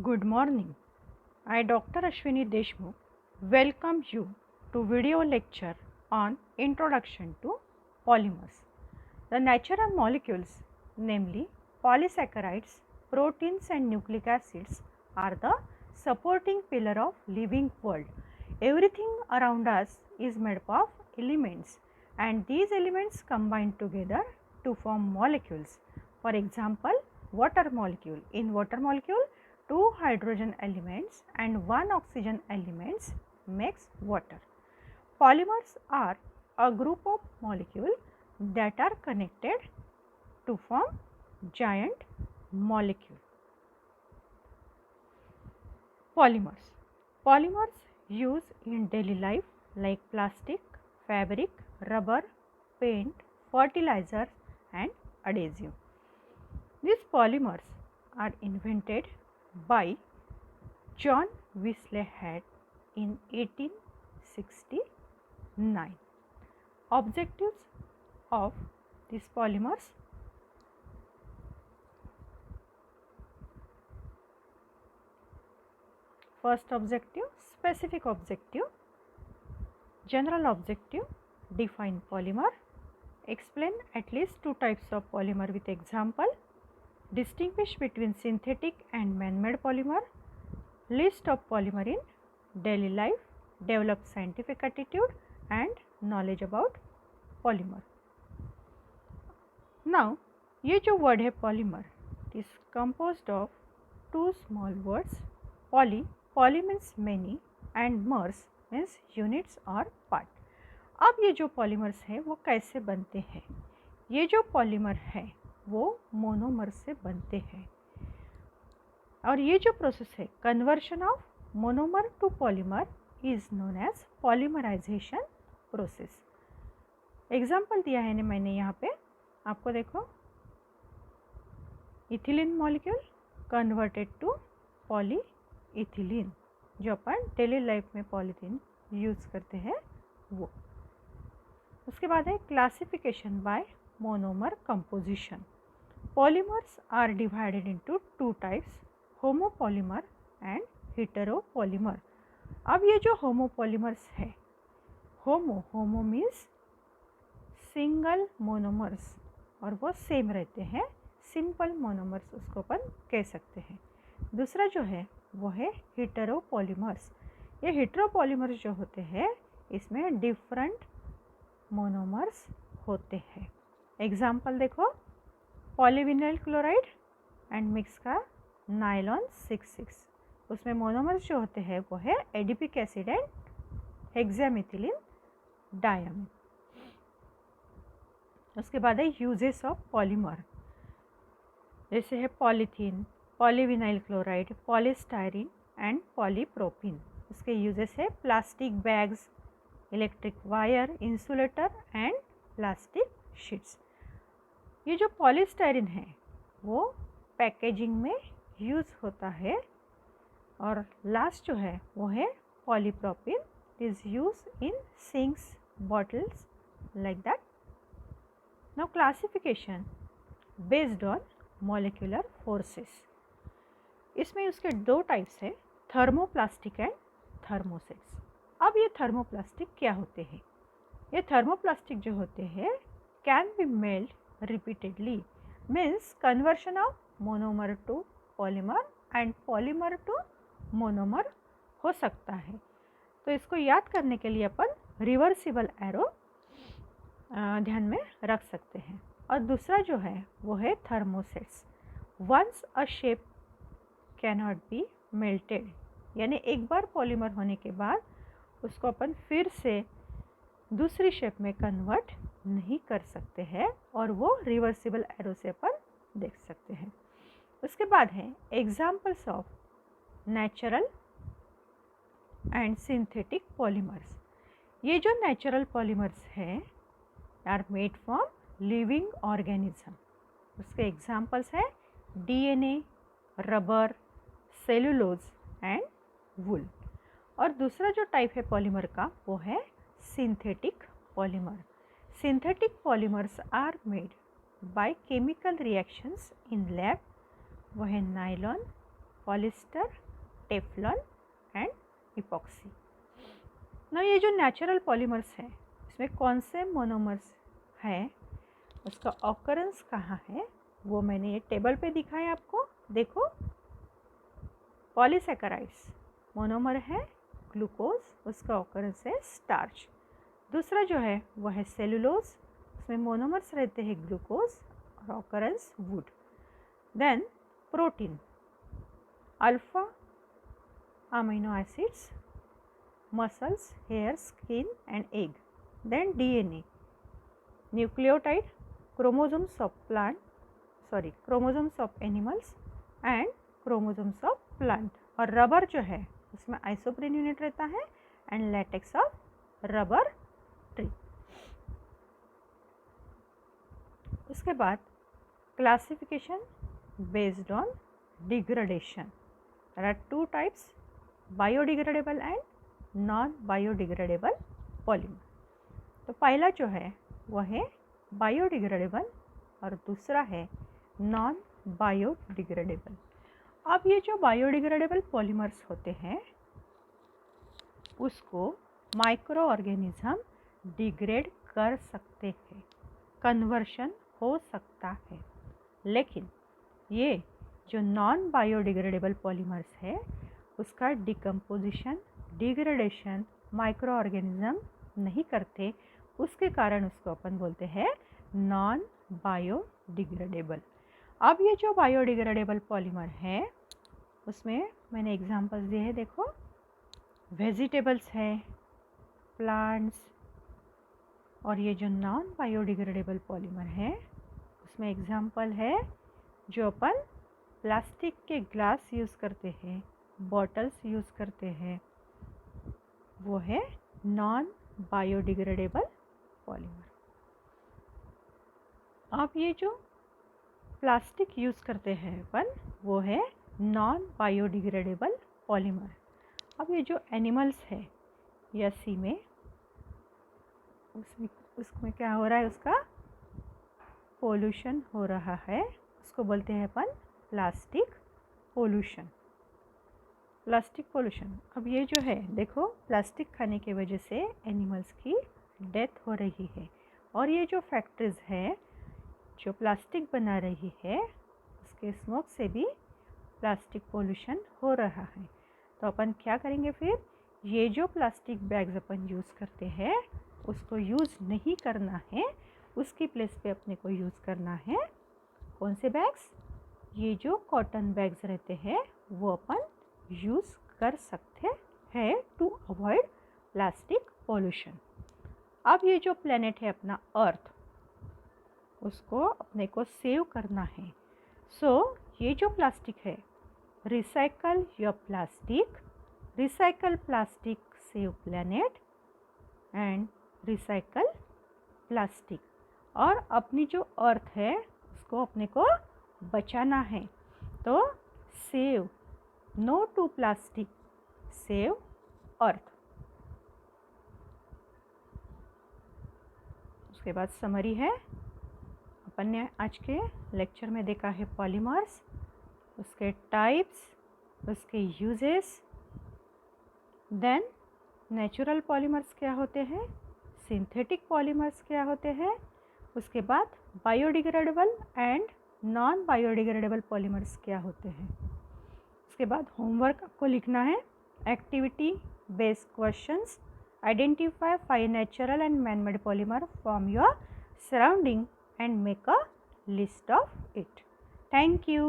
Good morning. I, Dr. Ashwini Deshmukh, welcome you to video lecture on Introduction to Polymers. The natural molecules, namely polysaccharides, proteins and nucleic acids, are the supporting pillar of living world. Everything around us is made up of elements, and these elements combine together to form molecules. For example, water molecule. In water molecule, two hydrogen elements and one oxygen elements makes water. Polymers are a group of molecules that are connected to form giant molecule. Polymers. Polymers used in daily life like plastic, fabric, rubber, paint, fertilizers and adhesive. These polymers are invented by John Wesley Head in 1869. Objectives of these polymers: first objective, specific objective. General objective, define polymer, explain at least two types of polymer with example, distinguish between synthetic and man-made polymer, list of polymer in daily life, develop scientific attitude and knowledge about polymer. Now, ये जो word है polymer is composed of two small words, poly, poly means many and mers means units or part. अब ये जो polymers है वो कैसे बनते हैं? ये जो polymer है वो मोनोमर से बनते हैं और ये जो प्रोसेस है conversion of monomer to polymer is known as polymerization process. Example दिया है मैंने यहाँ पे, आपको देखो, ethylene molecule converted to polyethylene, जो अपन डेली लाइफ में पॉलीथीन यूज़ करते हैं वो. उसके बाद है classification by monomer composition. Polymers are divided into two types, homopolymer and heteropolymer. अब ये जो homopolymers है, homo means सिंगल मोनोमर्स और वो सेम रहते हैं, सिंपल मोनोमर्स उसको अपन कह सकते हैं. दूसरा जो है वो है हेटेरोपॉलीमर्स. ये हेटेरोपॉलीमर्स जो होते हैं इसमें डिफरेंट मोनोमर्स होते हैं. एग्जाम्पल देखो, पॉलीविनाइल क्लोराइड एंड मिक्स का नायलॉन 6,6, उसमें मोनोमर्स जो होते हैं वो है एडिपिक एसिड एंड हेक्सामिथिलीन डायमीन. उसके बाद है यूजेस ऑफ पॉलीमर, जैसे है polythene, polyvinyl chloride, polystyrene and polypropene. उसके यूजेस है plastic bags, electric wire, insulator and plastic sheets. ये जो पॉलीस्टायरीन है वो पैकेजिंग में यूज़ होता है. और लास्ट जो है वो है polypropene, is use in sinks, bottles, like that. Now classification based on molecular forces. इसमें उसके दो टाइप्स है, थर्मोप्लास्टिक एंड थर्मोसेट्स. अब ये थर्मोप्लास्टिक क्या होते हैं? ये थर्मोप्लास्टिक जो होते हैं can be melt repeatedly, means conversion of monomer to polymer and polymer to monomer हो सकता है. तो इसको याद करने के लिए अपन रिवर्सिबल एरो ध्यान में रख सकते हैं. और दूसरा जो है वो है thermosets. Once a shape cannot be melted, यानी एक बार पॉलीमर होने के बाद उसको अपन फिर से दूसरी शेप में कन्वर्ट नहीं कर सकते हैं और वो रिवर्सिबल एरो से अपन देख सकते हैं. उसके बाद है examples of natural and synthetic polymers. ये जो नेचुरल पॉलीमर्स है are made from living organism. उसके एग्जाम्पल्स है DNA, rubber, cellulose and wool. और दूसरा जो टाइप है पॉलीमर का वो है synthetic polymer. Synthetic polymers are made by chemical reactions in lab. वो है nylon, polyester, Teflon and epoxy. ना ये जो नेचुरल पॉलीमर्स हैं इसमें कौन से मोनोमर्स हैं, उसका ऑकरेंस कहाँ है, वो मैंने ये टेबल पे दिखाया आपको। देखो, पॉलीसेकेराइड्स मोनोमर है ग्लूकोज, उसका ऑकरेंस है स्टार्च। दूसरा जो है वो है सेलुलोज, उसमें मोनोमर्स रहते हैं ग्लूकोज और occurrence wood. Then protein, alpha amino acids, muscles, hair, skin and egg. Then DNA, nucleotide, chromosomes of animals and chromosomes of plant. और रबर जो है उसमें आइसोप्रीन यूनिट रहता है and latex of rubber tree. उसके बाद classification based on degradation. There are two types, biodegradable and non biodegradable polymer. तो पहला जो है वह है बायोडिग्रेडेबल और दूसरा है नॉन बायोडिग्रेडेबल। अब ये जो बायोडिग्रेडेबल पॉलीमर्स होते हैं उसको माइक्रो ऑर्गेनिज्म डिग्रेड कर सकते हैं, कन्वर्शन हो सकता है। लेकिन ये जो नॉन बायोडिग्रेडेबल पॉलीमर्स है उसका डिकम्पोजिशन, डिग्रेडेशन माइक्रो ऑर्गेनिज्म नहीं करते, उसके कारण उसको अपन बोलते हैं नॉन बायोडिग्रेडेबल। अब ये जो बायोडिग्रेडेबल पॉलीमर है उसमें मैंने एग्जांपल्स दिए हैं। देखो, वेजिटेबल्स है, प्लांट्स। और ये जो नॉन बायोडिग्रेडेबल पॉलीमर है उसमें एग्जांपल है जो अपन प्लास्टिक के ग्लास यूज़ करते हैं, बॉटल्स यूज़ करते हैं, वो है नॉन बायोडिग्रेडेबल पॉलीमर। अब ये जो प्लास्टिक यूज़ करते हैं अपन वो है नॉन बायोडिग्रेडेबल पॉलीमर। अब ये जो एनिमल्स है या सी में उसमें क्या हो रहा है, उसका पोल्यूशन हो रहा है, उसको बोलते हैं अपन प्लास्टिक पोल्यूशन। Plastic pollution. अब ये जो है देखो, प्लास्टिक खाने की वजह से एनिमल्स की डेथ हो रही है और ये जो फैक्ट्रीज है जो प्लास्टिक बना रही है उसके स्मोक से भी प्लास्टिक पोल्यूशन हो रहा है। तो अपन क्या करेंगे फिर, ये जो प्लास्टिक बैग्स अपन यूज़ करते हैं उसको यूज़ नहीं करना है, उसकी प्लेस पे अपने को यूज़ करना है कौन से बैग्स, ये जो कॉटन बैग्स रहते हैं वो अपन यूज़ कर सकते हैं टू अवॉइड प्लास्टिक पोल्यूशन। अब ये जो प्लेनेट है अपना अर्थ, उसको अपने को सेव करना है। सो ये जो प्लास्टिक है, recycle your plastic, recycle plastic save planet and recycle plastic. और अपनी जो अर्थ है उसको अपने को बचाना है। तो save, no to plastic, save earth. उसके बाद समरी है, अपन ने आज के लेक्चर में देखा है पॉलीमर्स, उसके टाइप्स, उसके यूजेस, देन नेचुरल पॉलीमर्स क्या होते हैं, सिंथेटिक पॉलीमर्स क्या होते हैं, उसके बाद biodegradable and non biodegradable polymers क्या होते हैं। उसके बाद होमवर्क आपको लिखना है, activity based questions, identify 5 natural and man-made polymer from your surrounding and make a list of it. Thank you.